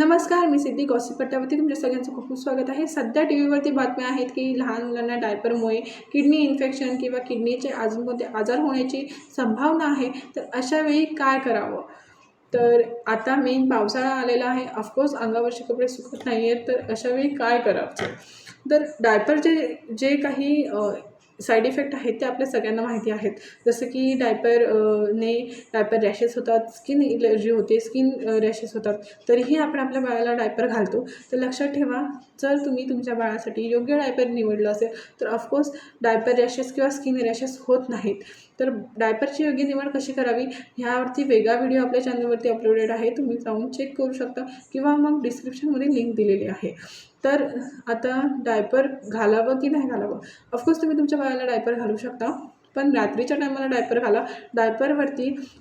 नमस्कार, मी सिद्धी गॉसिप पट्ट्यावरती तुमच्या सगळ्यांचं खूप खूप स्वागत आहे. सध्या टी व्हीवरती बातम्या आहेत की लहान मुलांना डायपरमुळे किडनी इन्फेक्शन किंवा किडनीचे अजून कोणते आजार होण्याची संभावना आहे. तर अशावेळी काय करावं? तर आता मेन पावसाळा आलेला आहे. ऑफकोर्स अंगावरचे कपडे सुकत नाही आहेत. तर अशावेळी काय करायचं? तर डायपरचे जे काही साईड इफेक्ट आहेत ते आपल्या सगळ्यांना माहिती आहेत. जसं की ने डायपर रॅशेस होतात, स्किन एलर्जी होते, स्किन रॅशेस होतात. तरीही आपण आपल्या बाळाला डायपर घालतो. तर लक्षात ठेवा, जर तुम्ही तुमच्या बाळासाठी योग्य डायपर निवडलं असेल तर ऑफकोर्स डायपर रॅशेस किंवा स्किन रॅशेस होत नाहीत. तर डायपरची योग्य निवड कशी करावी ह्यावरती वेगळा व्हिडिओ आपल्या चॅनलवरती अपलोडेड आहे. तुम्ही जाऊन चेक करू शकता किंवा मग डिस्क्रिप्शनमध्ये लिंक दिलेली आहे. तर आता डायपर घालावं की नाही घालावं? ऑफकोर्स तुम्ही तुमच्या बाळाला डायपर घालू शकता, पण रात्रीच्या टायमाला डायपर घाला.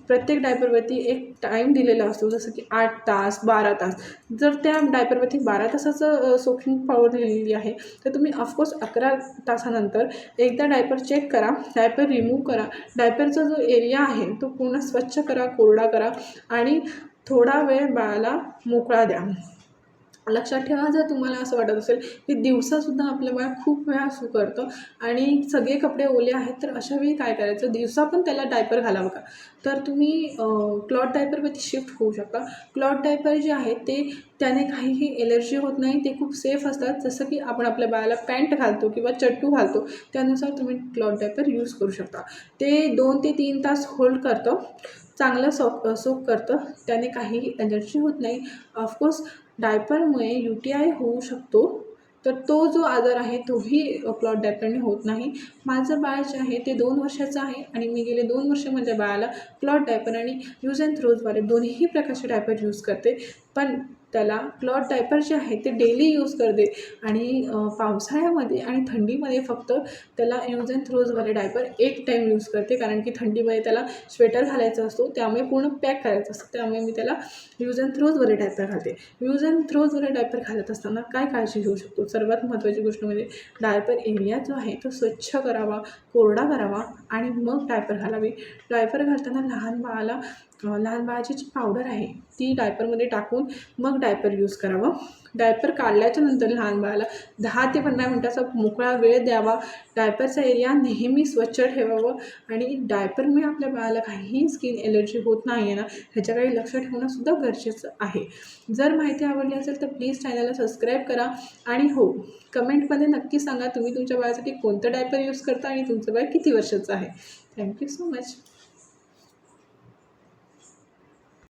प्रत्येक डायपरवरती एक टाईम दिलेला असतो, जसं की 8 तास 12 तास. जर त्या डायपरवरती 12 तासाचं सोकिंग पॉवर दिलेली आहे तर तुम्ही ऑफकोर्स 11 तासानंतर एकदा डायपर चेक करा, डायपर रिमूव्ह करा. डायपरचा जो एरिया आहे तो पूर्ण स्वच्छ करा, कोरडा करा आणि थोडा वेळ बाळाला मोकळा द्या. लक्षात ठेवा, जर तुम्हाला असं वाटत असेल की दिवसासुद्धा आपलं बाळ खूप वेळा सू करतं आणि सगळे कपडे ओले आहेत, तर अशावेळी काय करायचं? दिवसा पण त्याला डायपर घालावं का? तर तुम्ही क्लॉथ डायपरवरती शिफ्ट होऊ शकता. क्लॉथ डायपर जे आहेत त्याने काहीही एलर्जी होत नाही, ते खूप सेफ असतात. जसं की आपण आपल्या बाळाला पॅन्ट घालतो किंवा चट्टू घालतो, त्यानुसार तुम्ही क्लॉथ डायपर यूज करू शकता. ते 2 ते 3 तास होल्ड करतं, चांगलं सोक करतं, त्याने काहीही एलर्जी होत नाही. ऑफकोर्स डायपरमुळे UTI होऊ शकतो, तर तो जो आजार आहे तोही क्लॉथ डायपरने होत नाही. माझं बाळ जे आहे ते 2 वर्षाचं आहे आणि मी गेले 2 वर्ष माझ्या बाळाला क्लॉथ डायपर आणि यूज अँड थ्रोजवाले दोन्ही प्रकारचे डायपर यूज करते. पण त्याला क्लॉथ डायपर जे आहे ते डेली यूज करते आणि पावसाळ्यामध्ये आणि थंडीमध्ये फक्त त्याला यूज अँड थ्रोजवाले डायपर एक टाईम यूज करते, कारण की थंडीमध्ये त्याला स्वेटर घालायचा असतो, त्यामुळे पूर्ण पॅक करायचं असतं. त्यामुळे मी त्याला यूज अँड थ्रोजवाले डायपर घालते. यूज अँड थ्रोजवाले डायपर घालत असताना काय काळजी घेऊ शकतो? सर्वात महत्त्वाची गोष्ट म्हणजे डायपर एरिया जो आहे तो स्वच्छ करावा, कोरडा करावा आणि मग डायपर घालावी. डायपर घालताना लहान बाळाची जी पावडर आहे ती डायपरमध्ये टाकून मग डायपर यूज करावं. डायपर काढल्याच्या नंतर लहान बाळाला 10 ते 15 मिनटाचा मोकळा वेळ द्यावा. डायपरचा एरिया नेहमी स्वच्छ ठेवावं आणि डायपरमुळे आपल्या बाळाला काहीही स्किन एलर्जी होत नाही आहे ना, ह्याच्याकडे लक्ष ठेवणंसुद्धा गरजेचं आहे. जर माहिती आवडली असेल तर प्लीज चॅनलला सबस्क्राईब करा आणि हो, कमेंटमध्ये नक्की सांगा तुम्ही तुमच्या बाळासाठी कोणतं डायपर यूज करता आणि तुमचं बाळ किती वर्षाचं आहे. Thank you so much.